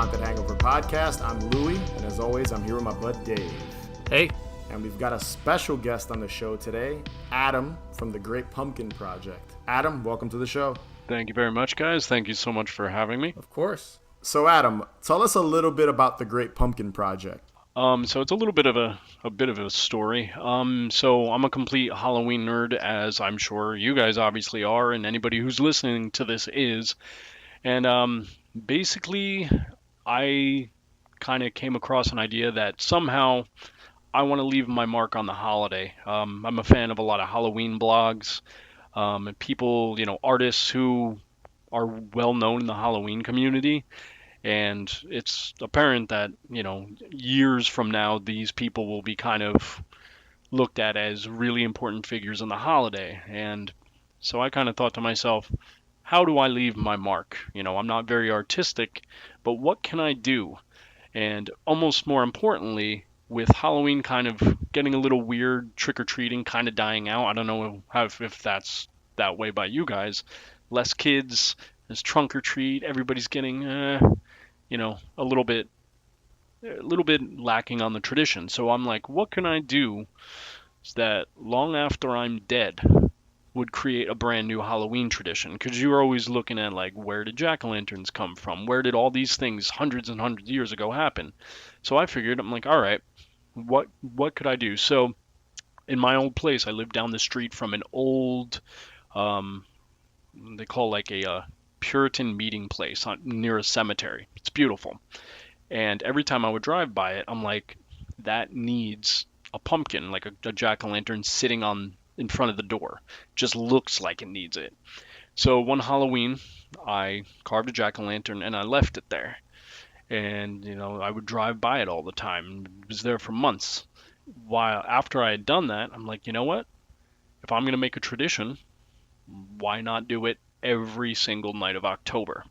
Haunted Hangover podcast. I'm Louie, and as always, I'm here with my bud Dave. Hey. And we've got a special guest on the show today, Adam from the Great Pumpkin Project. Adam, welcome to the show. Thank you very much, guys. Thank you so much for having me. Of course. So, Adam, tell us a little bit about the Great Pumpkin Project. So it's a little bit of a story. So I'm a complete Halloween nerd, as I'm sure you guys obviously are, and anybody who's listening to this is. And basically, I kind of came across an idea that somehow I want to leave my mark on the holiday. I'm a fan of a lot of Halloween blogs, and people, artists who are well known in the Halloween community. And it's apparent that, years from now, these people will be kind of looked at as really important figures in the holiday. And so I kind of thought to myself, how do I leave my mark? I'm not very artistic, but what can I do? And almost more importantly, with Halloween kind of getting a little weird, trick-or-treating kind of dying out. I don't know if that's that way by you guys. Less kids, there's trunk or treat, everybody's getting, a little bit lacking on the tradition. So I'm like, what can I do that long after I'm dead would create a brand new Halloween tradition? Because you're always looking at, like, where did jack-o'-lanterns come from? Where did all these things hundreds and hundreds of years ago happen? So I figured, I'm like, all right, what could I do? So in my old place, I lived down the street from an old, they call like a Puritan meeting place near a cemetery. It's beautiful. And every time I would drive by it, I'm like, that needs a pumpkin, like a jack-o'-lantern sitting in front of the door. Just looks like it needs it. So one Halloween, I carved a jack-o'-lantern and I left it there. And, I would drive by it all the time. It was there for months. While after I had done that, I'm like, you know what? If I'm going to make a tradition, why not do it every single night of October?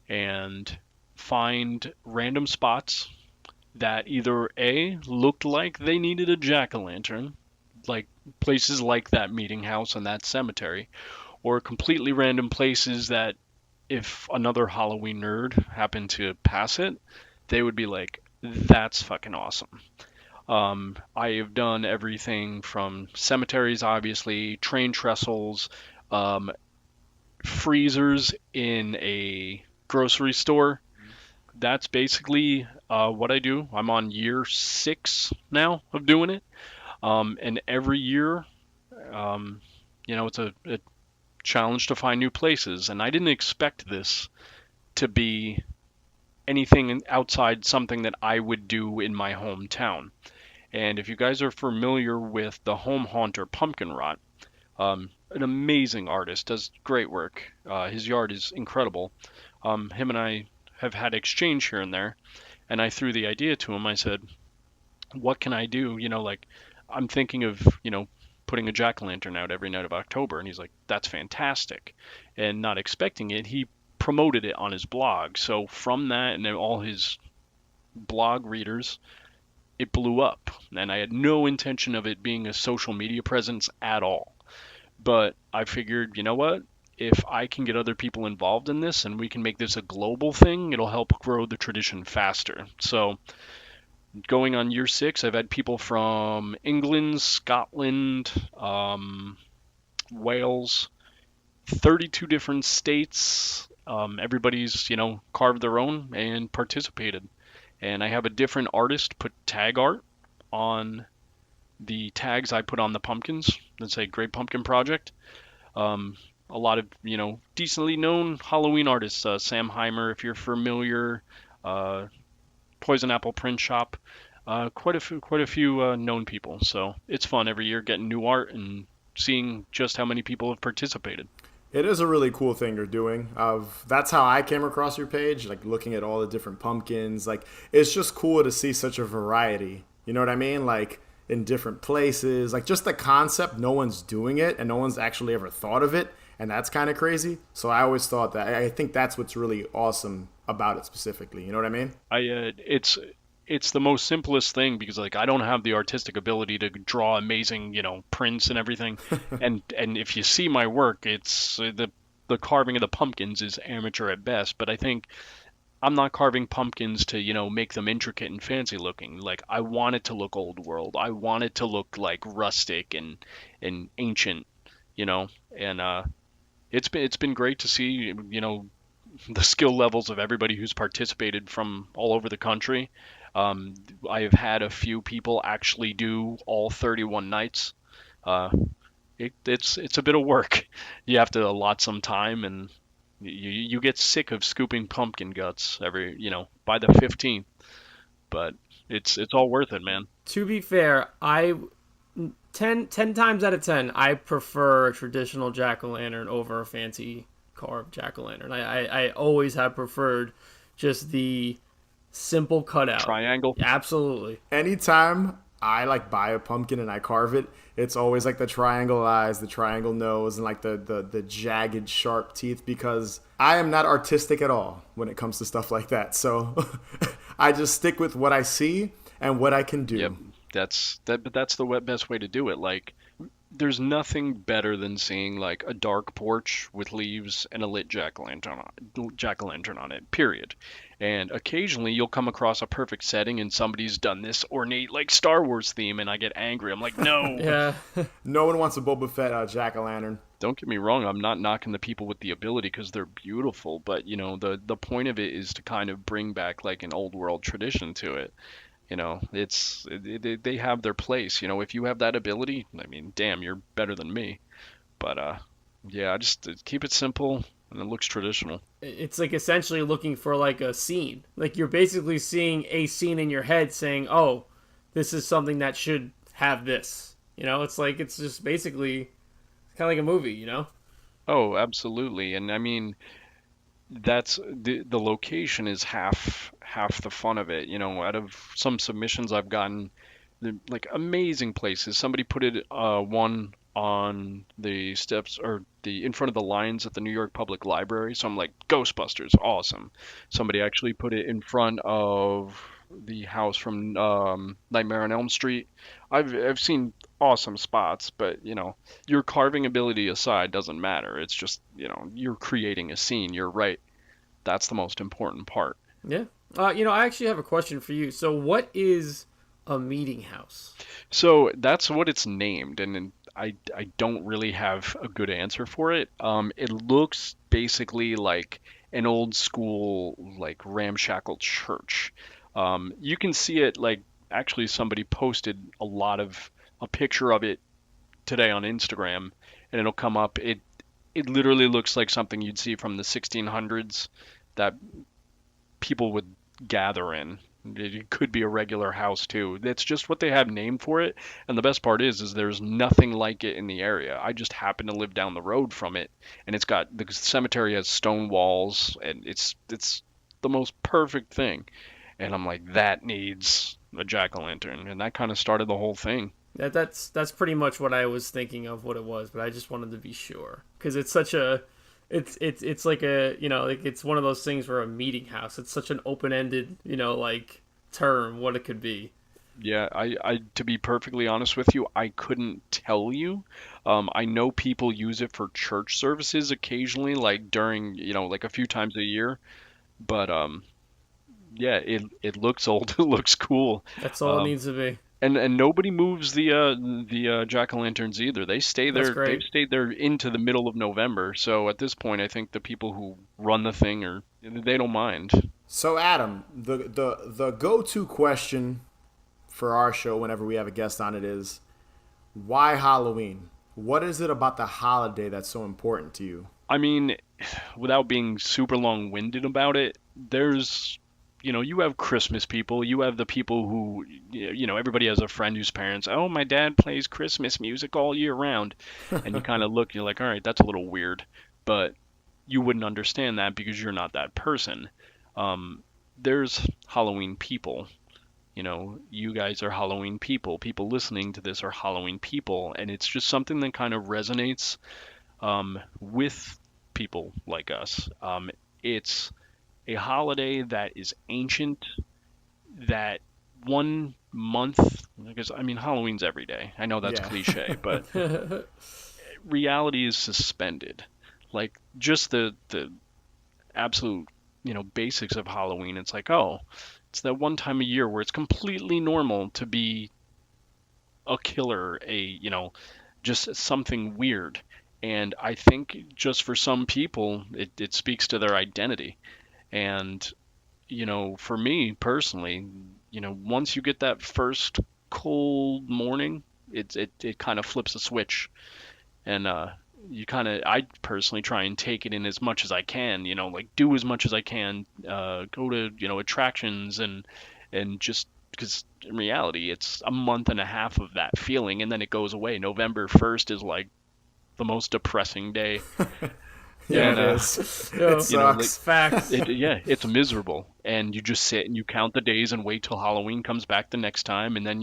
And find random spots that either A, looked like they needed a jack-o'-lantern, like places like that meeting house and that cemetery, or completely random places that if another Halloween nerd happened to pass it, they would be like, that's fucking awesome. I have done everything from cemeteries, obviously, train trestles, freezers in a grocery store. That's basically what I do. I'm on year 6 now of doing it. And every year, it's a challenge to find new places. And I didn't expect this to be anything outside something that I would do in my hometown. And if you guys are familiar with the Home Haunter Pumpkin Rot, an amazing artist, does great work. His yard is incredible. Him and I have had exchange here and there, and I threw the idea to him. I said, what can I do? I'm thinking of, putting a jack-o'-lantern out every night of October. And he's like, that's fantastic. And not expecting it, he promoted it on his blog. So from that and then all his blog readers, it blew up. And I had no intention of it being a social media presence at all. But I figured, you know what? If I can get other people involved in this and we can make this a global thing, it'll help grow the tradition faster. So going on year 6, I've had people from England, Scotland, Wales, 32 different states. Everybody's, carved their own and participated. And I have a different artist put tag art on the tags I put on the pumpkins that say Great Pumpkin Project. A lot of, decently known Halloween artists, Sam Heimer, if you're familiar, Poison Apple Print Shop, quite a few known people. So it's fun every year getting new art and seeing just how many people have participated. It is a really cool thing you're doing. That's how I came across your page, like looking at all the different pumpkins. Like, it's just cool to see such a variety. You know what I mean? Like, in different places. Like, just the concept, no one's doing it and no one's actually ever thought of it. And that's kind of crazy. So I always thought that. I think that's what's really awesome about it specifically. You know what I mean? It's the most simplest thing because, like, I don't have the artistic ability to draw amazing, prints and everything. and if you see my work, it's the carving of the pumpkins is amateur at best. But I think I'm not carving pumpkins to, make them intricate and fancy looking. Like I want it to look old world. I want it to look like rustic and ancient, you know. And it's been great to see, the skill levels of everybody who's participated from all over the country. Um, I have had a few people actually do all 31 nights. Uh, it's a bit of work. You have to allot some time, and you get sick of scooping pumpkin guts by the 15th. But it's all worth it, man. To be fair, I 10 times out of 10, I prefer a traditional jack o' lantern over a fancy carved jack o' lantern. I always have preferred just the simple cutout. Triangle. Absolutely. Anytime I like buy a pumpkin and I carve it, it's always like the triangle eyes, the triangle nose, and like the jagged, sharp teeth, because I am not artistic at all when it comes to stuff like that. So I just stick with what I see and what I can Yep. do. But that's the best way to do it. Like, there's nothing better than seeing like a dark porch with leaves and a lit jack o' lantern on it. Period. And occasionally you'll come across a perfect setting and somebody's done this ornate like Star Wars theme, and I get angry. I'm like, no. Yeah. No one wants a Boba Fett jack o' lantern. Don't get me wrong. I'm not knocking the people with the ability because they're beautiful, but the point of it is to kind of bring back like an old world tradition to it. They have their place. If you have that ability, I mean, damn, you're better than me. But yeah, I just keep it simple and it looks traditional. It's like essentially looking for like a scene. Like you're basically seeing a scene in your head saying, "Oh, this is something that should have this." It's like it's just basically kind of like a movie, Oh, absolutely. And I mean, that's the location is half the fun of it. Out of some submissions I've gotten, like amazing places. Somebody put it one on the steps or the in front of the lines at the New York Public Library. So I'm like, Ghostbusters, awesome. Somebody actually put it in front of the house from Nightmare on Elm Street. I've seen awesome spots, but your carving ability aside doesn't matter. It's just, you're creating a scene. You're right. That's the most important part. Yeah. I actually have a question for you. So, what is a meeting house? So that's what it's named, and I don't really have a good answer for it. It looks basically like an old school, like ramshackle church. You can see it like actually somebody posted a picture of it today on Instagram, and it'll come up. It literally looks like something you'd see from the 1600s that people would gather in. It could be a regular house too. It's just what they have named for it. And the best part is there's nothing like it in the area. I just happen to live down the road from it, and the cemetery has stone walls, and it's the most perfect thing. And I'm like, that needs a jack-o'-lantern, and that kind of started the whole thing. That's pretty much what I was thinking of what it was, but I just wanted to be sure because it's such a it's like a like it's one of those things for a meeting house. It's such an open ended like term what it could be. Yeah, I to be perfectly honest with you, I couldn't tell you. I know people use it for church services occasionally, like during, like a few times a year. But yeah, it looks old. It looks cool. That's all it Um, needs to be. and nobody moves the jack-o'-lanterns either. They stay That's there. They've great. stayed there into the middle of November. So at this point, I think the people who run the thing they don't mind. So Adam, the go to question for our show whenever we have a guest on it is, why Halloween? What is it about the holiday that's so important to you? I mean, without being super long-winded about it, you have Christmas people, you have the people who, everybody has a friend whose parents, oh, my dad plays Christmas music all year round. And you kind of look, you're like, all right, that's a little weird. But you wouldn't understand that because you're not that person. There's Halloween people. You guys are Halloween people. People listening to this are Halloween people. And it's just something that kind of resonates with people like us. It's a holiday that is ancient, that 1 month, because I mean, Halloween's every day. I know that's Yeah. cliche, but reality is suspended. Like, just the absolute basics of Halloween. It's like, oh, it's that one time a year where it's completely normal to be a killer, just something weird. And I think just for some people, it speaks to their identity. And, for me personally, once you get that first cold morning, it kind of flips a switch. And I personally try and take it in as much as I can, like do as much as I can, go to, attractions and just because in reality, it's a month and a half of that feeling and then it goes away. November 1st is like the most depressing day. Yeah, And, it is. Yo, It sucks. facts. yeah, it's miserable. And you just sit and you count the days and wait till Halloween comes back the next time. And then,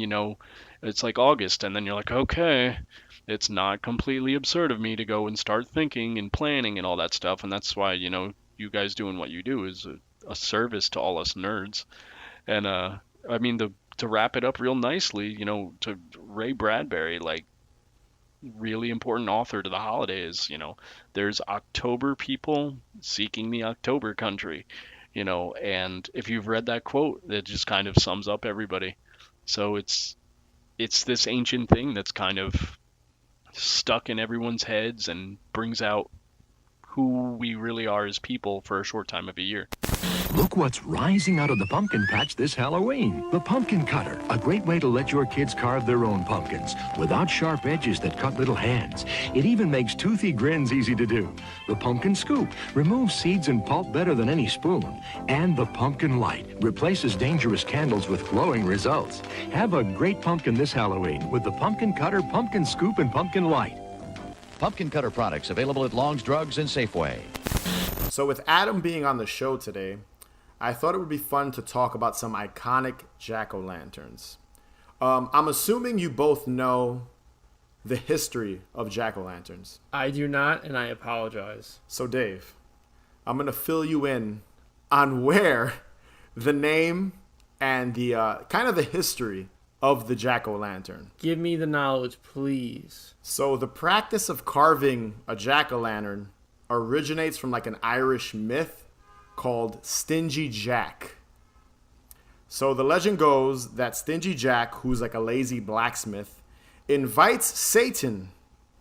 it's like August. And then you're like, okay, it's not completely absurd of me to go and start thinking and planning and all that stuff. And that's why, you guys doing what you do is a service to all us nerds. And, I mean, to wrap it up real nicely, to Ray Bradbury, like, really important author to the holidays. There's October people seeking the October country, and if you've read that quote, it just kind of sums up everybody. So it's this ancient thing that's kind of stuck in everyone's heads and brings out who we really are as people for a short time of a year. Look what's rising out of the pumpkin patch this Halloween. The pumpkin cutter, a great way to let your kids carve their own pumpkins without sharp edges that cut little hands. It even makes toothy grins easy to do. The pumpkin scoop removes seeds and pulp better than any spoon. And the pumpkin light replaces dangerous candles with glowing results. Have a great pumpkin this Halloween with the pumpkin cutter, pumpkin scoop, and pumpkin light. Pumpkin cutter products available at Long's Drugs and Safeway. So with Adam being on the show today, I thought it would be fun to talk about some iconic jack-o'-lanterns. I'm assuming you both know the history of jack-o'-lanterns. I do not, and I apologize. So Dave, I'm going to fill you in on where the name and the kind of the history of the jack-o'-lantern. Give me the knowledge, please. So the practice of carving a jack-o'-lantern originates from like an Irish myth called Stingy Jack. So the legend goes that Stingy Jack, who's like a lazy blacksmith, invites Satan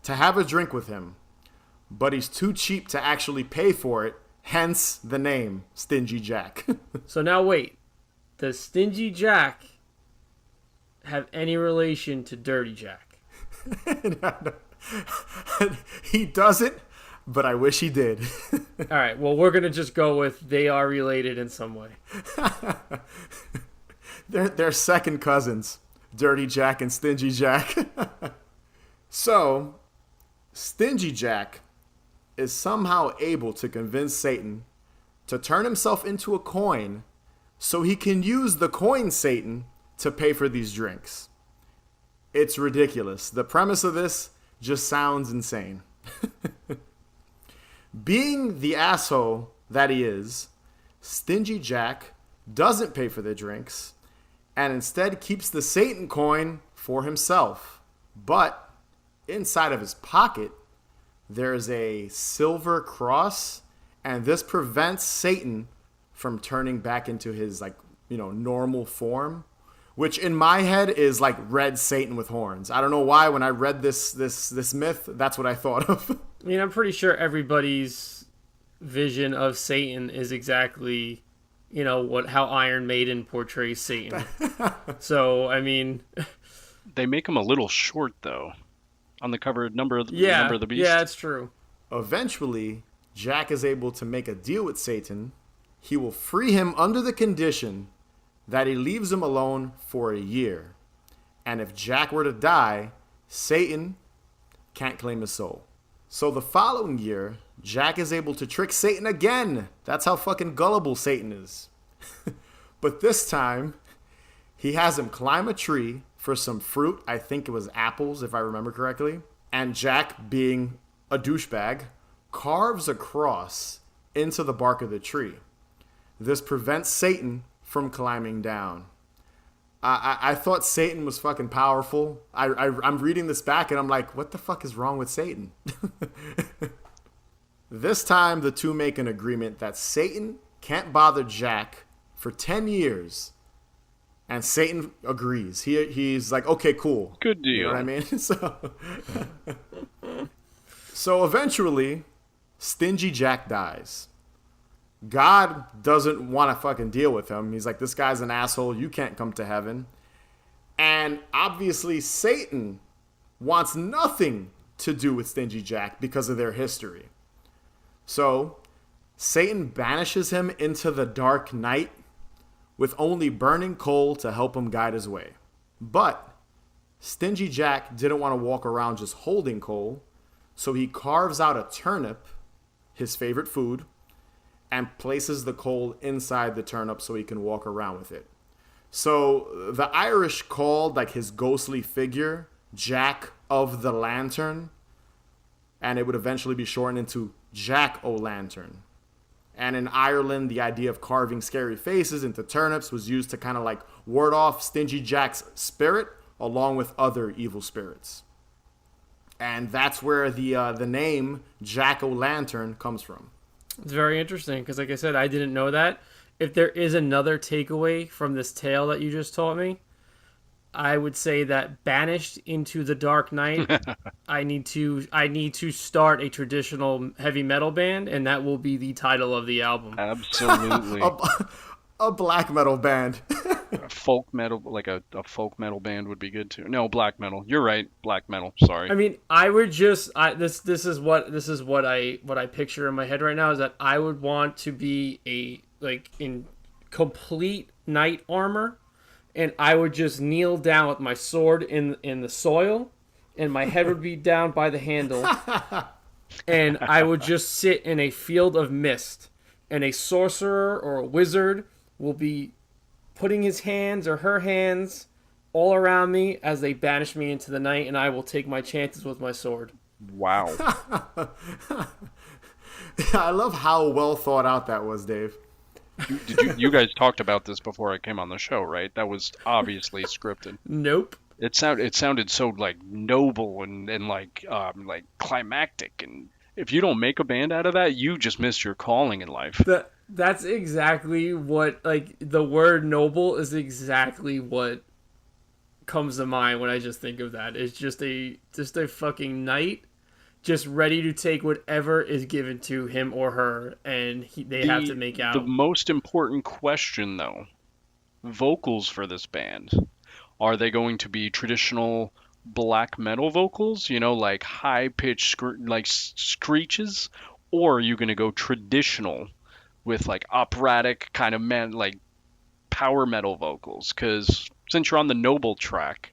to have a drink with him, but he's too cheap to actually pay for it, hence the name Stingy Jack. So now wait. Does Stingy Jack have any relation to Dirty Jack? He doesn't, but I wish he did. All right, well, we're going to just go with they are related in some way. They're second cousins, Dirty Jack and Stingy Jack. So, Stingy Jack is somehow able to convince Satan to turn himself into a coin so he can use the coin Satan to pay for these drinks. It's ridiculous. The premise of this just sounds insane. Being the asshole that he is, Stingy Jack doesn't pay for the drinks and instead keeps the Satan coin for himself. But inside of his pocket, there's a silver cross, and this prevents Satan from turning back into his normal form, which in my head is like red Satan with horns. I don't know why when I read this myth, that's what I thought of. I mean, I'm pretty sure everybody's vision of Satan is exactly, how Iron Maiden portrays Satan. So, I mean, They make him a little short though, on the cover Number of the Beast. Yeah, it's true. Eventually, Jack is able to make a deal with Satan. He will free him under the condition that he leaves him alone for a year. And if Jack were to die, Satan can't claim his soul. So the following year, Jack is able to trick Satan again. That's how fucking gullible Satan is. But this time, he has him climb a tree for some fruit. I think it was apples, if I remember correctly. And Jack, being a douchebag, carves a cross into the bark of the tree. This prevents Satan from climbing down. I thought Satan was fucking powerful. I'm reading this back and I'm like, what the fuck is wrong with Satan? This time, the two make an agreement that Satan can't bother Jack for 10 years. And Satan agrees. He's like, okay, cool. Good deal. You know what I mean? So eventually, Stingy Jack dies. God doesn't want to fucking deal with him. He's like, this guy's an asshole. You can't come to heaven. And obviously, Satan wants nothing to do with Stingy Jack because of their history. So, Satan banishes him into the dark night with only burning coal to help him guide his way. But Stingy Jack didn't want to walk around just holding coal, so he carves out a turnip, his favorite food, and places the coal inside the turnip so he can walk around with it. So the Irish called like his ghostly figure Jack of the Lantern, and it would eventually be shortened into Jack-o'-lantern. And in Ireland, the idea of carving scary faces into turnips was used to kind of like ward off Stingy Jack's spirit along with other evil spirits. And that's where the name Jack-o'-lantern comes from. It's very interesting because, like I said, I didn't know that. If there is another takeaway from this tale that you just taught me, I would say that banished into the dark night, I need to start a traditional heavy metal band, and that will be the title of the album. Absolutely. A black metal band. A folk metal, like a folk metal band would be good too. No, black metal. You're right, black metal. Sorry. I mean, I would just this is what I picture in my head right now is that I would want to be in complete knight armor, and I would just kneel down with my sword in the soil, and my head would be down by the handle, and I would just sit in a field of mist, and a sorcerer or a wizard will be putting his hands or her hands all around me as they banish me into the night, and I will take my chances with my sword. Wow. I love how well thought out that was, Dave. You guys talked about this before I came on the show, right? That was obviously scripted. Nope. It sounded so like noble and like climactic, and if you don't make a band out of that, you just missed your calling in life. That's exactly what, like, the word noble is exactly what comes to mind when I just think of that. It's just a fucking knight just ready to take whatever is given to him or her, and they have to make out. The most important question, though, vocals for this band. Are they going to be traditional black metal vocals, like high-pitched screeches? Or are you going to go traditional with like operatic kind of like power metal vocals? Because since you're on the noble track,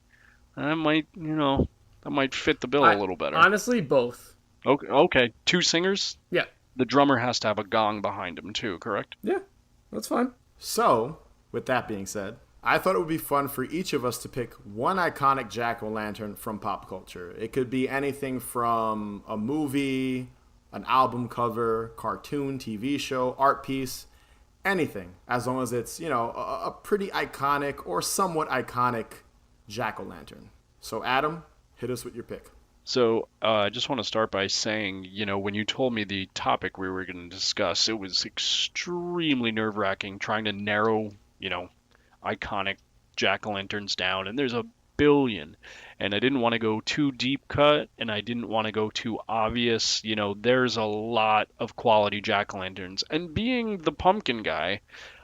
that might fit the bill a little better. Honestly, both. Okay. Two singers? Yeah. The drummer has to have a gong behind him too, correct? Yeah, that's fine. So, with that being said, I thought it would be fun for each of us to pick one iconic jack-o'-lantern from pop culture. It could be anything from a movie, an album cover, cartoon, TV show, art piece, anything, as long as it's, a pretty iconic or somewhat iconic jack-o'-lantern. So, Adam, hit us with your pick. So I just want to start by saying, when you told me the topic we were going to discuss, it was extremely nerve-wracking trying to narrow, iconic jack-o'-lanterns down. And there's a billion. And I didn't want to go too deep cut, and I didn't want to go too obvious. There's a lot of quality jack-o'-lanterns. And being the pumpkin guy,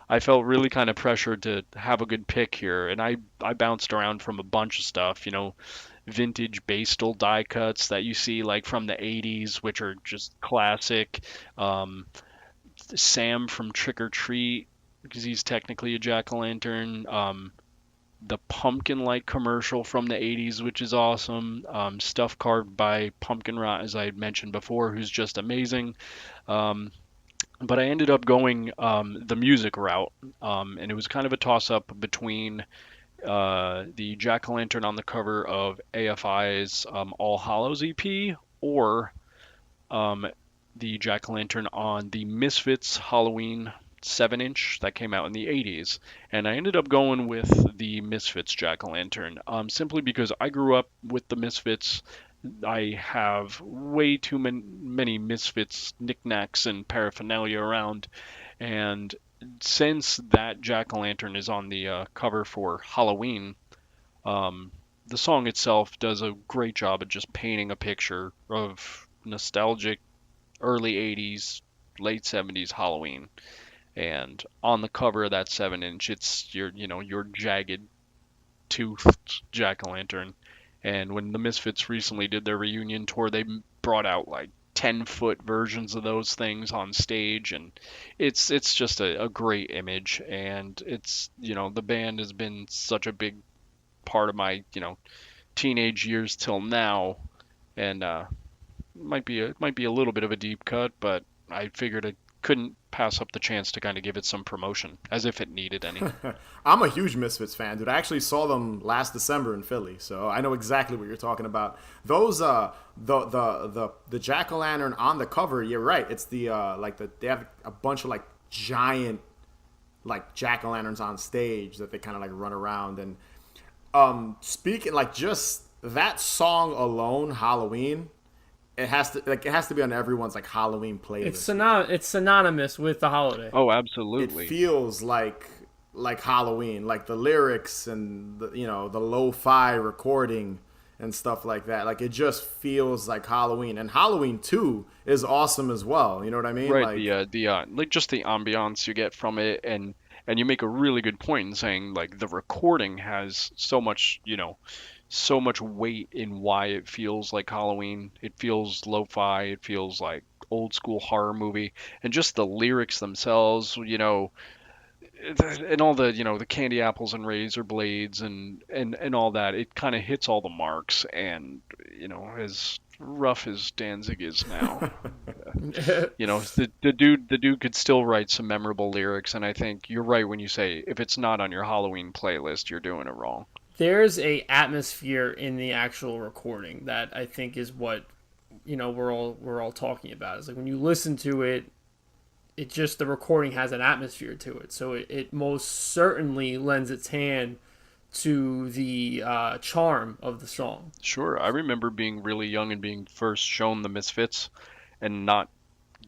I felt really kind of pressured to have a good pick here. And I bounced around from a bunch of stuff, vintage Bastel die cuts that you see like from the 80s, which are just classic. Sam from Trick or Treat, because he's technically a jack-o'-lantern. The pumpkin-like commercial from the 80s, which is awesome. Stuff carved by Pumpkin Rot, as I had mentioned before, who's just amazing. But I ended up going the music route, and it was kind of a toss-up between the jack-o'-lantern on the cover of AFI's All Hallows EP, or the jack-o'-lantern on the Misfits Halloween 7-inch that came out in the 80s. And I ended up going with the Misfits jack-o'-lantern, simply because I grew up with the Misfits. I have way too many Misfits knickknacks and paraphernalia around, And since that jack-o'-lantern is on the cover for Halloween, um, the song itself does a great job of just painting a picture of nostalgic early 80s, late 70s Halloween. And on the cover of that 7 inch, it's your jagged toothed jack-o'-lantern. And when the Misfits recently did their reunion tour, they brought out like 10-foot versions of those things on stage, and it's just a great image. And it's the band has been such a big part of my teenage years till now, and might be a little bit of a deep cut, but I figured I couldn't pass up the chance to kind of give it some promotion, as if it needed any. I'm a huge Misfits fan, dude. I actually saw them last December in Philly, so I know exactly what you're talking about. Those the jack o' lantern on the cover, you're right. It's they have a bunch of like giant like jack o' lanterns on stage that they kind of like run around. And speaking like just that song alone, Halloween, it has to be on everyone's like Halloween playlist. It's synonymous with the holiday. Oh, It absolutely. feels like Halloween, like the lyrics and the lo-fi recording and stuff like that. Like it just feels like Halloween, and Halloween 2 is awesome as well. You know what I mean? Right, Like like just the ambiance you get from it, and you make a really good point in saying like the recording has so much weight in why it feels like Halloween. It feels lo-fi, it feels like old school horror movie, and just the lyrics themselves, and all the candy apples and razor blades and all that. It kind of hits all the marks, and as rough as Danzig is now, the dude could still write some memorable lyrics. And I think you're right when you say if it's not on your Halloween playlist, you're doing it wrong. There's a atmosphere in the actual recording that I think is what we're all talking about. It's like when you listen to it, the recording has an atmosphere to it, so it most certainly lends its hand to the charm of the song. Sure, I remember being really young and being first shown the Misfits and not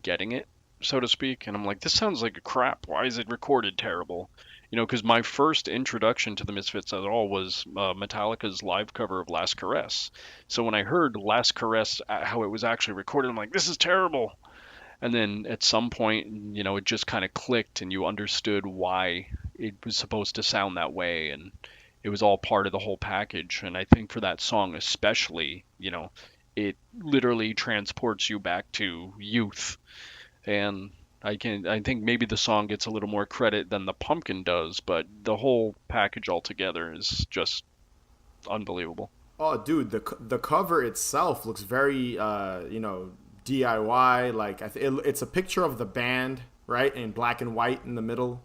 getting it, so to speak. And I'm like, this sounds like a crap. Why is it recorded terrible? Because my first introduction to the Misfits at all was Metallica's live cover of Last Caress. So when I heard Last Caress, how it was actually recorded, I'm like, this is terrible. And then at some point, it just kind of clicked and you understood why it was supposed to sound that way. And it was all part of the whole package. And I think for that song especially, it literally transports you back to youth. And I think maybe the song gets a little more credit than the Pumpkin does, but the whole package altogether is just unbelievable. oh, dude, the cover itself looks very DIY. Like it's a picture of the band, right, in black and white in the middle,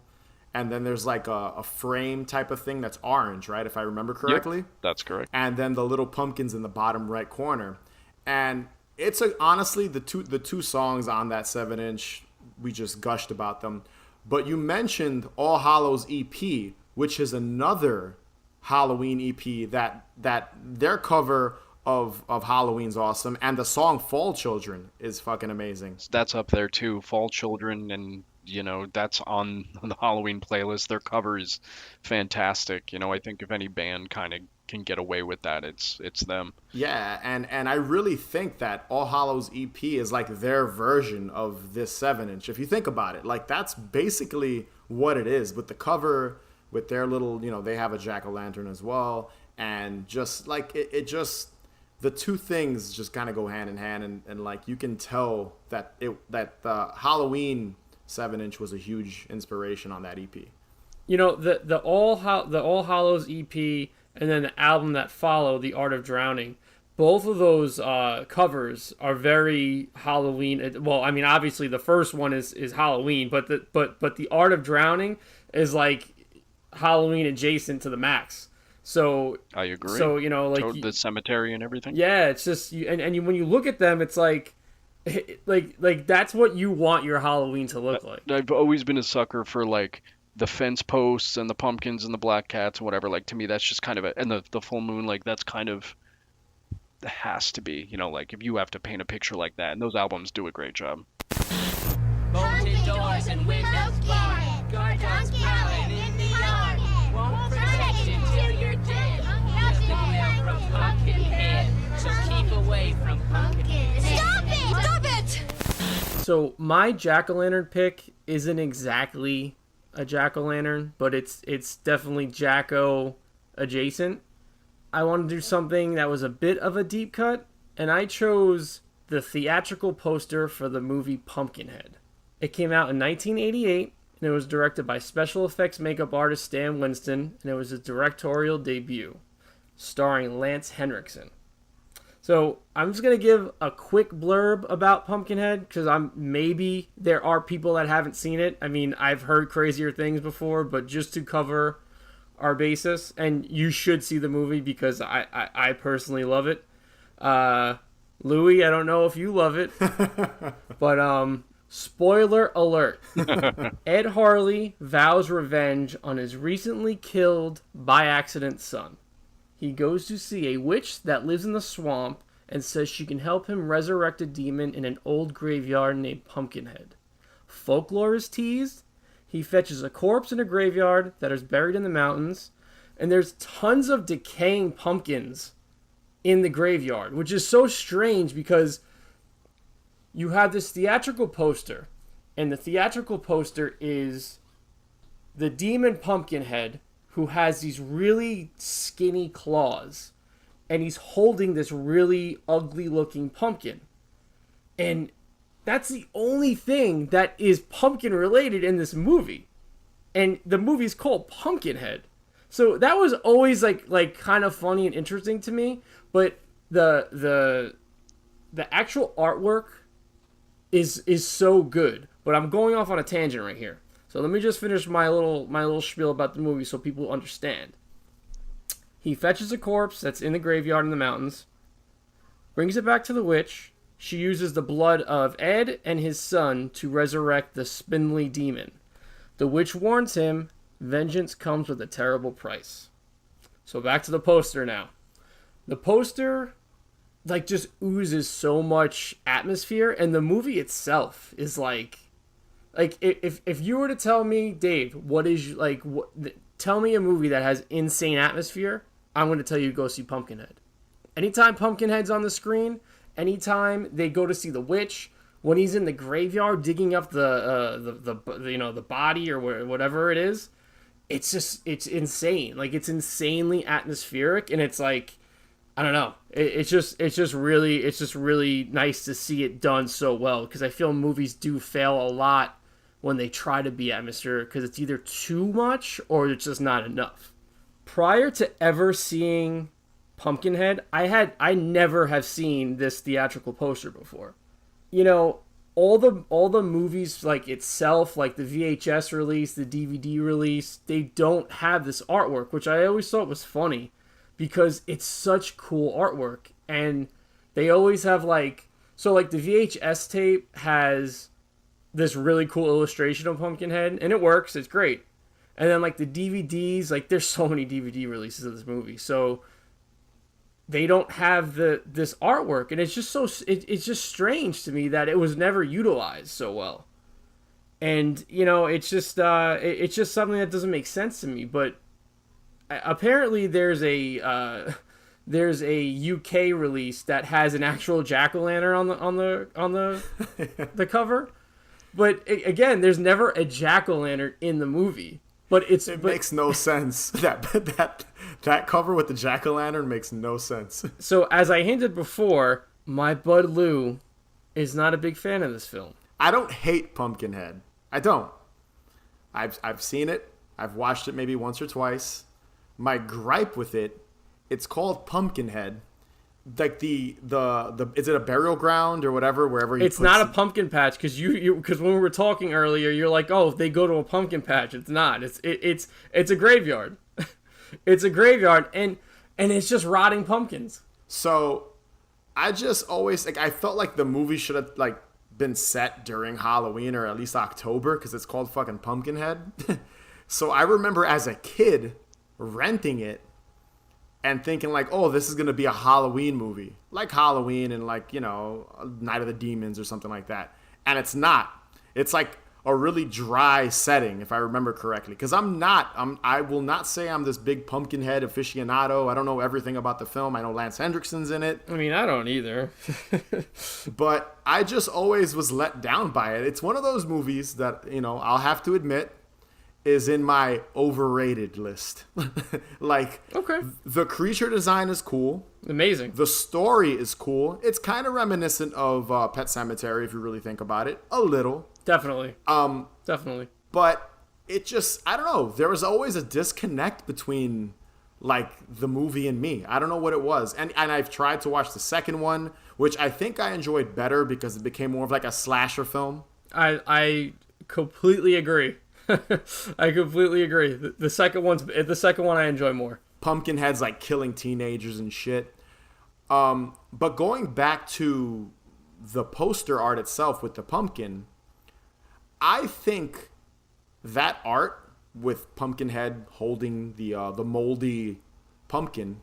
and then there's like a frame type of thing that's orange, right, if I remember correctly. Yep, that's correct. And then the little pumpkins in the bottom right corner. And honestly the two songs on that 7 inch, we just gushed about them. But you mentioned All Hallows EP, which is another Halloween EP that their cover of Halloween's awesome, and the song Fall Children is fucking amazing. That's up there too. Fall Children, and that's on the Halloween playlist. Their cover is fantastic. I think if any band kind of can get away with that, it's them. Yeah, and I really think that All Hallows EP is like their version of this 7 inch. If you think about it, like that's basically what it is with the cover, with their little, they have a jack-o'-lantern as well, and just like it just the two things just kind of go hand in hand, and like you can tell that the Halloween 7 inch was a huge inspiration on that EP. The All Hallows EP and then the album that followed, The Art of Drowning, both of those covers are very Halloween. Well, I mean, obviously the first one is Halloween, but the Art of Drowning is like Halloween adjacent to the max. So I agree. So The cemetery and everything. Yeah, it's just when you look at them, it's like that's what you want your Halloween to look like. I've always been a sucker for like the fence posts and the pumpkins and the black cats and whatever. Like to me, that's just kind of and the full moon. Like that's kind of has to be. Like if you have to paint a picture like that, and those albums do a great job. Bolted doors and windows So my jack-o'-lantern pick isn't exactly a jack-o'-lantern, but it's definitely Jacko adjacent. I wanted to do something that was a bit of a deep cut, and I chose the theatrical poster for the movie Pumpkinhead. It came out in 1988, and it was directed by special effects makeup artist Stan Winston, and it was his directorial debut, starring Lance Henriksen. So I'm just going to give a quick blurb about Pumpkinhead, because maybe there are people that haven't seen it. I mean, I've heard crazier things before, but just to cover our basis, and you should see the movie because I personally love it. Louis, I don't know if you love it, but spoiler alert. Ed Harley vows revenge on his recently killed by accident son. He goes to see a witch that lives in the swamp and says she can help him resurrect a demon in an old graveyard named Pumpkinhead. Folklore is teased. He fetches a corpse in a graveyard that is buried in the mountains, and there's tons of decaying pumpkins in the graveyard, which is so strange because you have this theatrical poster, and the theatrical poster is the demon Pumpkinhead who has these really skinny claws, and he's holding this really ugly looking pumpkin. And that's the only thing that is pumpkin related in this movie. And the movie's called Pumpkinhead. So that was always like kind of funny and interesting to me, but the actual artwork is so good. But I'm going off on a tangent right here. So let me just finish my little spiel about the movie so people understand. He fetches a corpse that's in the graveyard in the mountains, brings it back to the witch. She uses the blood of Ed and his son to resurrect the spindly demon. The witch warns him, vengeance comes with a terrible price. So back to the poster now. The poster just oozes so much atmosphere, and the movie itself is like if you were to tell me, Dave, tell me a movie that has insane atmosphere, I'm going to tell you to go see Pumpkinhead. Anytime Pumpkinhead's on the screen, anytime they go to see the witch, when he's in the graveyard digging up the body or whatever it is, it's insane. Like, it's insanely atmospheric, and it's like, I don't know. It's just really nice to see it done so well, because I feel movies do fail a lot when they try to be atmospheric, because it's either too much or it's just not enough. Prior to ever seeing Pumpkinhead, I never have seen this theatrical poster before. You know, all the movies like itself, like the VHS release, the DVD release, they don't have this artwork, which I always thought was funny because it's such cool artwork. And they always have the VHS tape has this really cool illustration of Pumpkinhead, and it works, it's great. And then the DVDs, there's so many DVD releases of this movie, so they don't have this artwork, and it's just it's just strange to me that it was never utilized so well. And it's just something that doesn't make sense to me. But apparently there's a UK release that has an actual jack-o'-lantern on the cover. But again, there's never a jack-o'-lantern in the movie. But it makes no sense. That cover with the jack-o'-lantern makes no sense. So as I hinted before, my bud Lou is not a big fan of this film. I don't hate Pumpkinhead. I don't. I've seen it. I've watched it maybe once or twice. My gripe with it, it's called Pumpkinhead. Like the is it a burial ground or whatever, wherever he it's not a pumpkin patch, because because when we were talking earlier, you're like, oh, they go to a pumpkin patch. It's not. It's a graveyard. It's a graveyard, and it's just rotting pumpkins. So I just always I felt like the movie should have been set during Halloween or at least October, because it's called fucking Pumpkinhead. So I remember as a kid renting it and thinking oh, this is going to be a Halloween movie. Like Halloween and Night of the Demons or something like that. And it's not. It's like a really dry setting, if I remember correctly. Because I will not say I'm this big Pumpkinhead aficionado. I don't know everything about the film. I know Lance Hendrickson's in it. I mean, I don't either. But I just always was let down by it. It's one of those movies that, I'll have to admit is in my overrated list. Like, Okay. the creature design is cool. Amazing. The story is cool. It's kind of reminiscent of Pet Sematary, if you really think about it. A little. Definitely. Definitely. But it just, I don't know. There was always a disconnect between, like, the movie and me. I don't know what it was. And I've tried to watch the second one, which I think I enjoyed better because it became more of like a slasher film. I completely agree. I completely agree. The second one I enjoy more. Pumpkinhead's like killing teenagers and shit. But going back to the poster art itself with the pumpkin, I think that art with Pumpkinhead holding the moldy pumpkin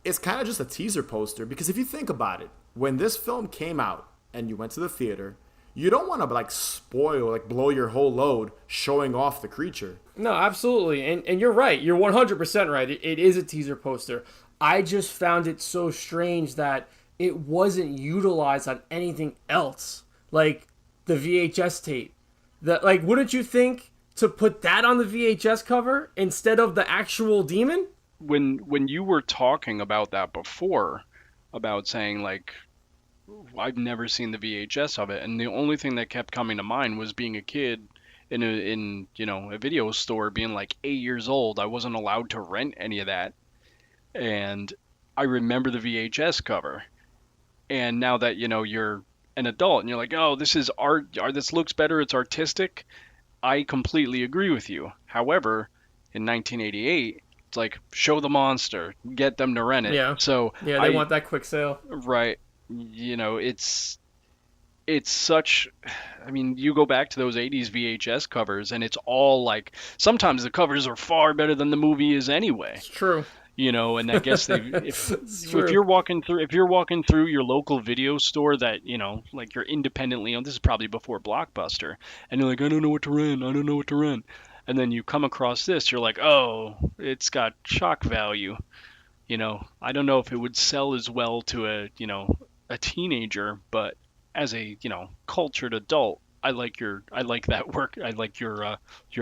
is kind of just a teaser poster. Because if you think about it, when this film came out and you went to the theater, you don't want to like spoil, like blow your whole load showing off the creature. No, absolutely. And you're right. You're 100% right. It is a teaser poster. I just found it so strange that it wasn't utilized on anything else. Like the VHS tape. Like, wouldn't you think to put that on the VHS cover instead of the actual demon? When you were talking about that before, about saying like, I've never seen the VHS of it, and the only thing that kept coming to mind was being a kid in a video store, being like 8 years old. I wasn't allowed to rent any of that, and I remember the VHS cover. And now that you're an adult and you're like, oh, this is art. This looks better. It's artistic. I completely agree with you. However, in 1988, it's like, show the monster, get them to rent it. Yeah. So Yeah, they want that quick sale. Right. It's such, I mean, you go back to those 80s VHS covers and it's all like, sometimes the covers are far better than the movie is anyway. It's true. And I guess if true. you're walking through your local video store that, like you're independently owned, this is probably before Blockbuster, and you're like, I don't know what to rent. And then you come across this, you're like, oh, it's got shock value. I don't know if it would sell as well to a teenager, but as a cultured adult, I like that work. I like your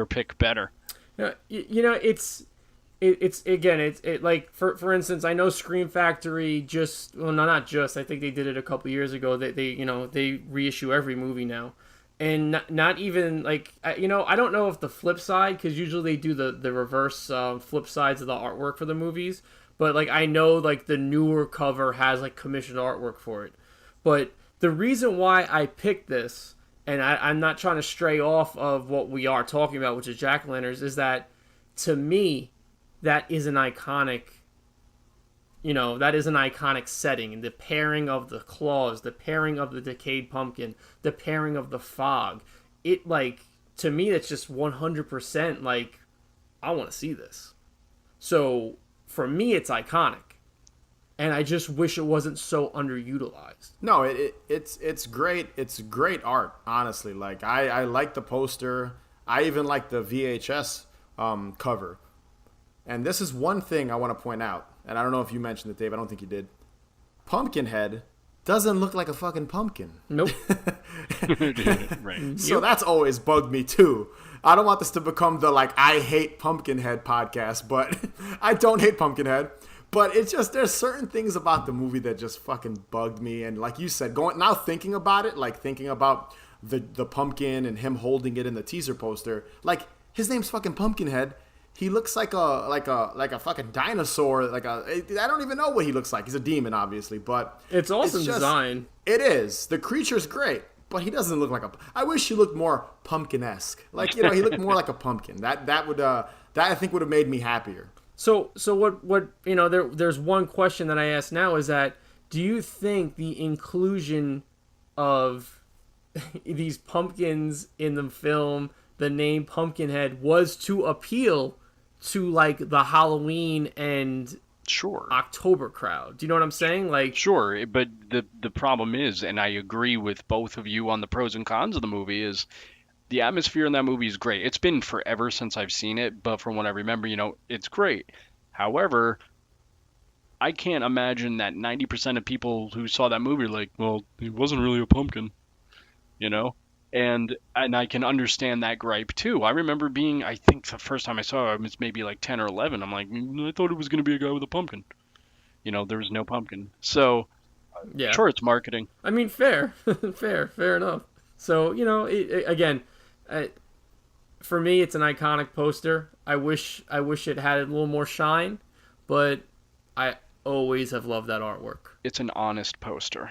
pick better. Yeah, it's again, like for instance, I know Scream Factory not just. I think they did it a couple years ago. They reissue every movie now, and not even like I don't know if the flip side, because usually they do the reverse flip sides of the artwork for the movies. But like I know like the newer cover has like commissioned artwork for it. But the reason why I picked this, and I'm not trying to stray off of what we are talking about, which is jack-o'-lanterns, is that to me, that is an iconic setting. And the pairing of the claws, the pairing of the decayed pumpkin, the pairing of the fog. It like, to me, it's just 100% like, I want to see this. So for me, it's iconic. And I just wish it wasn't so underutilized. No, it's great. It's great art, honestly. Like I like the poster. I even like the VHS cover. And this is one thing I want to point out. And I don't know if you mentioned it, Dave. I don't think you did. Pumpkinhead doesn't look like a fucking pumpkin. Nope. Right. So that's always bugged me too. I don't want this to become the like I hate Pumpkinhead podcast, but I don't hate Pumpkinhead. But it's just, there's certain things about the movie that just fucking bugged me. And like you said, thinking about it, like thinking about the pumpkin and him holding it in the teaser poster, like his name's fucking Pumpkinhead. He looks like a fucking dinosaur. I don't even know what he looks like. He's a demon, obviously, but It's awesome design. It is. The creature's great, but he doesn't look like I wish he looked more pumpkin-esque. Like, he looked more like a pumpkin. That would I think would have made me happier. So what there's one question that I ask now is that, do you think the inclusion of these pumpkins in the film, the name Pumpkinhead, was to appeal to like the Halloween and Sure. October crowd? Do you know what I'm saying? Like, Sure, but the problem is, and I agree with both of you on the pros and cons of the movie, is The atmosphere in that movie is great. It's been forever since I've seen it, but from what I remember, it's great. However, I can't imagine that 90% of people who saw that movie are like, well, he wasn't really a pumpkin, you know? And I can understand that gripe too. I remember being, I think the first time I saw it was maybe like 10 or 11. I'm like, I thought it was going to be a guy with a pumpkin. There was no pumpkin. So, Yeah. sure, it's marketing. I mean, fair, fair enough. So again, I, for me, it's an iconic poster. I wish it had a little more shine, but I always have loved that artwork. It's an honest poster.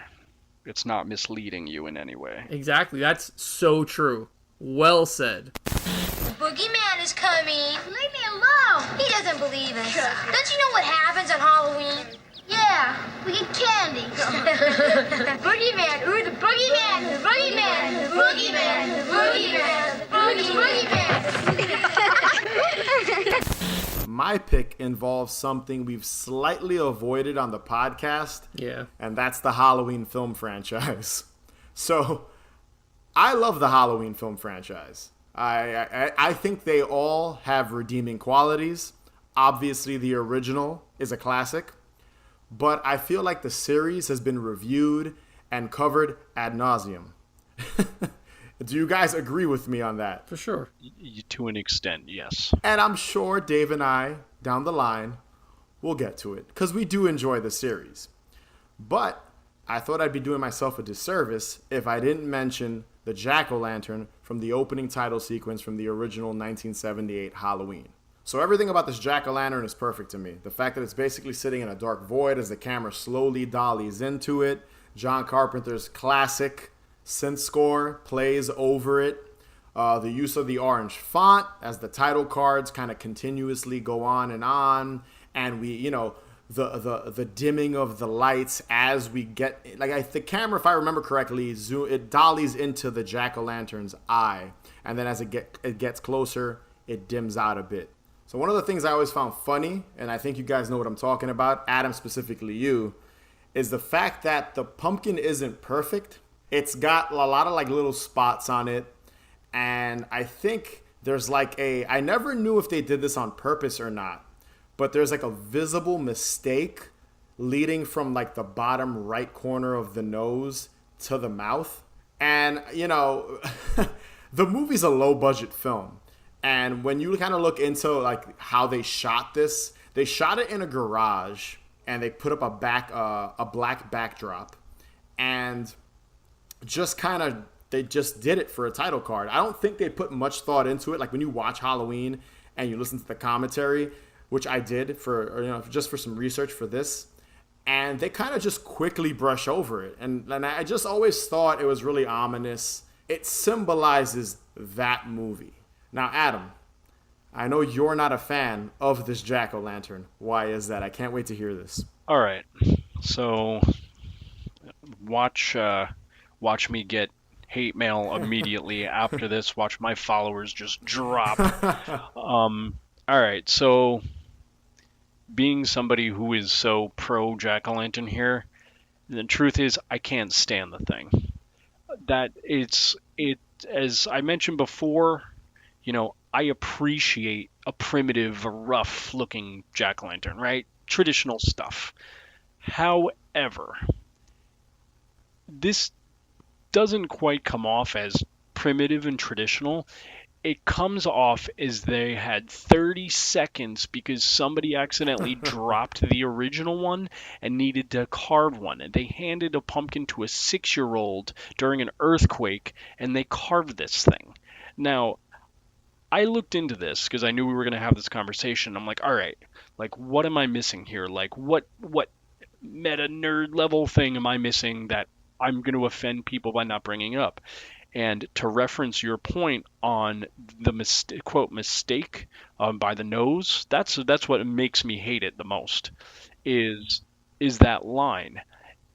It's not misleading you in any way. Exactly. That's so true. Well said. The boogeyman is coming. Leave me alone. He doesn't believe us. Don't you know what happens on Halloween? Yeah, we get candy. Boogeyman, ooh, the boogeyman, the boogeyman, the boogeyman, the boogeyman, the boogeyman. My pick involves something we've slightly avoided on the podcast. Yeah. And that's the Halloween film franchise. So, I love the Halloween film franchise. I think they all have redeeming qualities. Obviously, the original is a classic. But I feel like the series has been reviewed and covered ad nauseum. Do you guys agree with me on that? For sure. To an extent, yes. And I'm sure Dave and I, down the line, will get to it, because we do enjoy the series. But I thought I'd be doing myself a disservice if I didn't mention the jack-o'-lantern from the opening title sequence from the original 1978 Halloween. So everything about this jack-o'-lantern is perfect to me. The fact that it's basically sitting in a dark void as the camera slowly dollies into it. John Carpenter's classic synth score plays over it. The use of the orange font as the title cards kind of continuously go on. And we, the dimming of the lights as we get, the camera, if I remember correctly, it dollies into the jack-o'-lantern's eye. And then as it gets closer, it dims out a bit. So one of the things I always found funny, and I think you guys know what I'm talking about, Adam, specifically you, is the fact that the pumpkin isn't perfect. It's got a lot of little spots on it. And I think there's I never knew if they did this on purpose or not, but there's a visible mistake leading from the bottom right corner of the nose to the mouth. And, the movie's a low budget film. And when you kind of look into how they shot this, they shot it in a garage and they put up a black backdrop and they just did it for a title card. I don't think they put much thought into it. Like when you watch Halloween and you listen to the commentary, which I did just for some research for this, and they kind of just quickly brush over it. And I just always thought it was really ominous. It symbolizes that movie. Now, Adam, I know you're not a fan of this jack-o'-lantern. Why is that? I can't wait to hear this. All right. So watch me get hate mail immediately after this. Watch my followers just drop. All right. So being somebody who is so pro jack-o'-lantern here, the truth is I can't stand the thing. That as I mentioned before, I appreciate a primitive, rough-looking jack-o'-lantern, right? Traditional stuff. However, this doesn't quite come off as primitive and traditional. It comes off as they had 30 seconds because somebody accidentally dropped the original one and needed to carve one. And they handed a pumpkin to a 6-year-old during an earthquake, and they carved this thing. Now, I looked into this because I knew we were going to have this conversation. I'm like, all right, what am I missing here? What meta nerd level thing am I missing that I'm going to offend people by not bringing up? And to reference your point on the quote mistake by the nose, that's what makes me hate it the most. Is that line?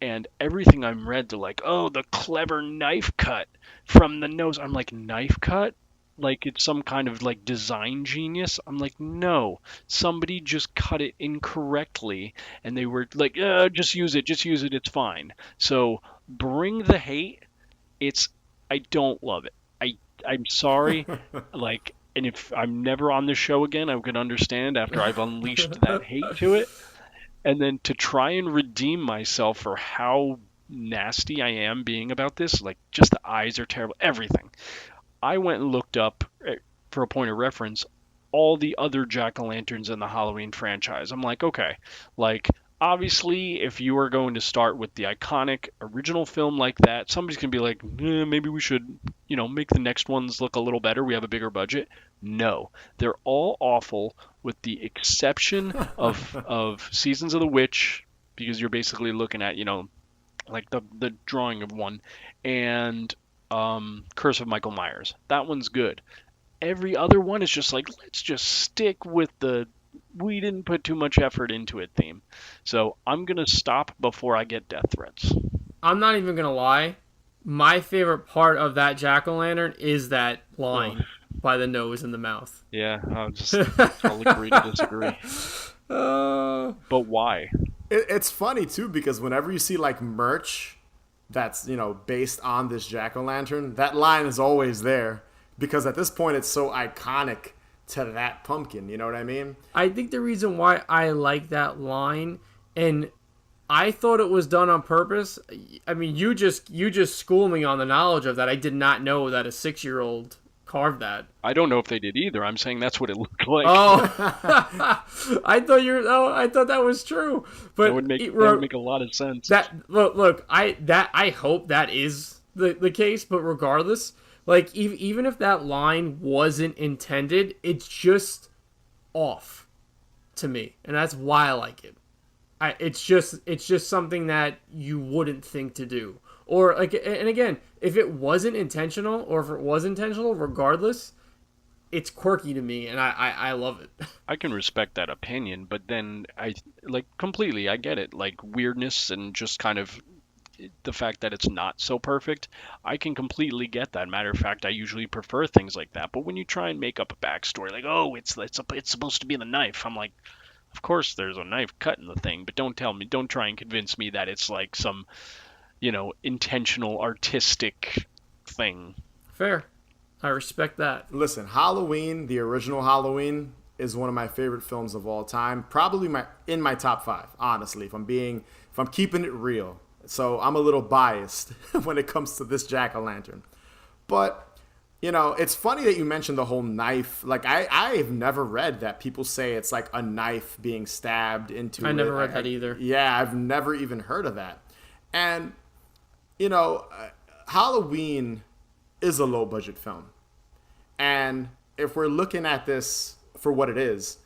And everything I'm read to the clever knife cut from the nose. I'm like, knife cut? Like it's some kind of design genius. I'm like, no, somebody just cut it incorrectly and they were like, just use it, it's fine. So bring the hate. I don't love it. I'm sorry, like, and if I'm never on the show again, I could understand after I've unleashed that hate to it. And then to try and redeem myself for how nasty I am being about this, like, just the eyes are terrible, everything. I went and looked up, for a point of reference, all the other jack-o'-lanterns in the Halloween franchise. I'm like, okay, like, obviously, if you are going to start with the iconic original film like that, somebody's going to be like, maybe we should, make the next ones look a little better. We have a bigger budget. No, they're all awful, with the exception of Seasons of the Witch, because you're basically looking at, like the drawing of one, and Curse of Michael Myers. That one's good. Every other one is just like, let's just stick with the we didn't put too much effort into it theme. So I'm going to stop before I get death threats. I'm not even gonna lie. My favorite part of that jack-o'-lantern is that line by the nose and the mouth. Yeah, I'll agree to disagree. But why? It's funny too, because whenever you see like merch that's based on this jack-o'-lantern, that line is always there, because at this point it's so iconic to that pumpkin. You know what I mean? I think the reason why I like that line, and I thought it was done on purpose. I mean, you just school me on the knowledge of that. I did not know that a 6-year-old carved that. I don't know if they did either. I'm saying that's what it looked like. Oh, I thought that was true. But that would make a lot of sense. I hope that is the case. But regardless, like even if that line wasn't intended, it's just off to me, and that's why I like it. It's just something that you wouldn't think to do. Or like, and again, if it wasn't intentional, or if it was intentional, regardless, it's quirky to me, and I love it. I can respect that opinion, but then I completely, I get it. Like, weirdness and just kind of the fact that it's not so perfect, I can completely get that. Matter of fact, I usually prefer things like that. But when you try and make up a backstory, like, oh, it's supposed to be the knife, I'm like, of course there's a knife cutting the thing, but don't try and convince me that it's like some, intentional artistic thing. Fair. I respect that. Listen, Halloween, the original Halloween, is one of my favorite films of all time. Probably in my top 5, honestly, if I'm keeping it real. So I'm a little biased when it comes to this jack-o'-lantern. But it's funny that you mentioned the whole knife. Like, I've never read that people say it's like a knife being stabbed into it. I never read that either. Yeah, I've never even heard of that. And, Halloween is a low-budget film. And if we're looking at this for what it is,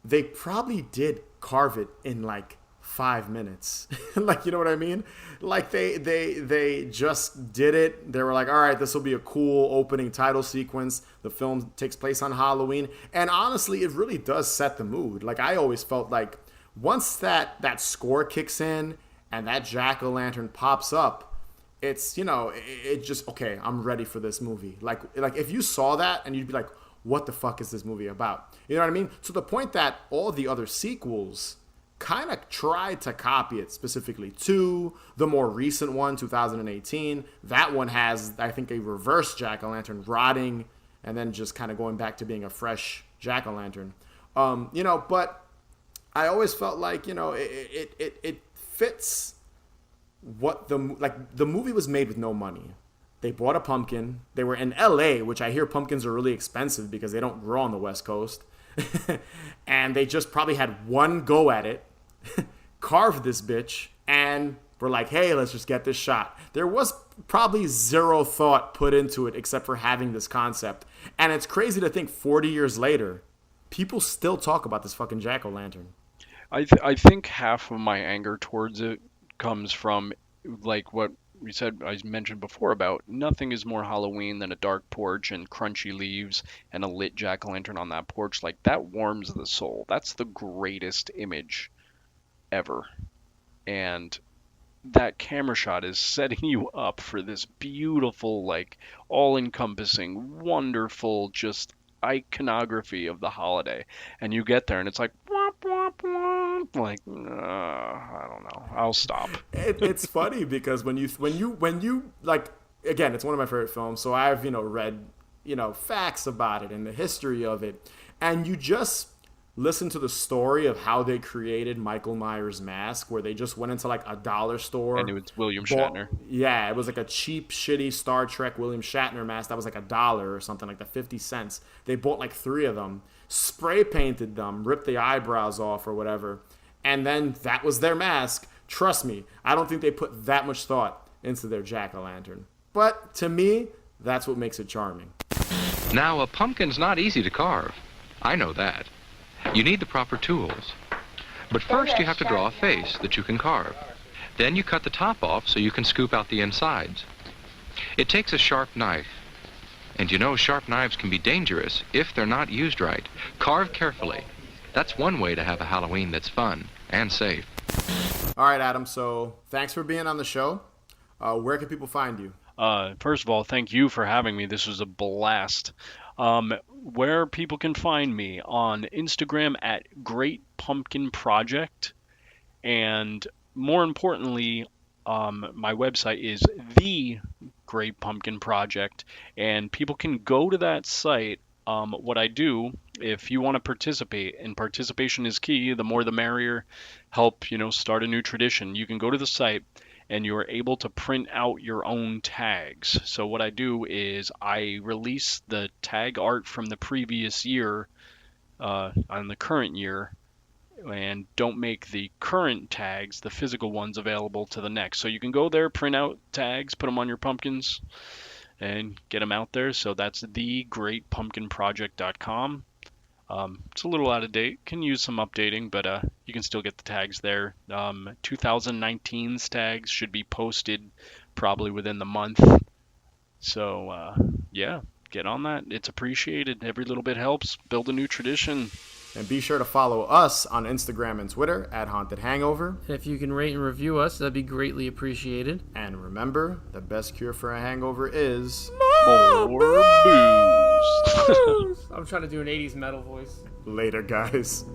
they probably did carve it in, like, 5 minutes. Like, you know what I mean? Like, they just did it. They were like, all right, this will be a cool opening title sequence. The film takes place on Halloween. And honestly, it really does set the mood. Like, I always felt like once that score kicks in and that jack-o'-lantern pops up, it's, it just, okay, I'm ready for this movie. Like if you saw that and you'd be like, what the fuck is this movie about? You know what I mean? To the point that all the other sequels kind of tried to copy it, specifically to the more recent one, 2018. That one has, I think, a reverse jack-o'-lantern rotting and then just kind of going back to being a fresh jack-o'-lantern. But I always felt like, it fits what the movie was made with no money. They bought a pumpkin. They were in LA, which I hear pumpkins are really expensive because they don't grow on the West Coast. And they just probably had one go at it, carved this bitch, and were like, hey, let's just get this shot. There was probably zero thought put into it except for having this concept. And it's crazy to think 40 years later, people still talk about this fucking jack-o'-lantern. I think half of my anger towards it comes from, like, what I mentioned before about nothing is more Halloween than a dark porch and crunchy leaves and a lit jack-o'-lantern on that porch. Like, that warms the soul. That's the greatest image ever. And that camera shot is setting you up for this beautiful, like, all-encompassing, wonderful, just iconography of the holiday. And you get there and it's like, womp, womp, womp. Like, I don't know. I'll stop. It's funny because when you like, again, it's one of my favorite films. So I've read facts about it and the history of it. And you just listen to the story of how they created Michael Myers' mask, where they just went into like a dollar store. And it was William Shatner. Yeah, it was like a cheap, shitty Star Trek William Shatner mask that was like $1 or something, like the 50 cents. They bought like 3 of them, spray painted them, ripped the eyebrows off or whatever, and then that was their mask. Trust me, I don't think they put that much thought into their jack-o'-lantern. But to me, that's what makes it charming. Now, a pumpkin's not easy to carve. I know that. You need the proper tools. But first you have to draw a face that you can carve. Then you cut the top off so you can scoop out the insides. It takes a sharp knife. And sharp knives can be dangerous if they're not used right. Carve carefully. That's one way to have a Halloween that's fun and safe. All right, Adam, so thanks for being on the show. Where can people find you? First of all, thank you for having me. This was a blast. Where people can find me on Instagram at Great Pumpkin Project, and more importantly, my website is The Great Pumpkin Project, and people can go to that site. What I do, if you want to participate, and participation is key, the more the merrier, help start a new tradition. You can go to the site and you are able to print out your own tags. So what I do is I release the tag art from the previous year on the current year, and don't make the current tags, the physical ones, available to the next. So you can go there, print out tags, put them on your pumpkins, and get them out there. So that's thegreatpumpkinproject.com. It's a little out of date, can use some updating, but you can still get the tags there. 2019's tags should be posted probably within the month. So yeah, get on that. It's appreciated. Every little bit helps. Build a new tradition. And be sure to follow us on Instagram and Twitter at Haunted Hangover. And if you can rate and review us, that'd be greatly appreciated. And remember, the best cure for a hangover is... more booze. I'm trying to do an 80s metal voice. Later, guys.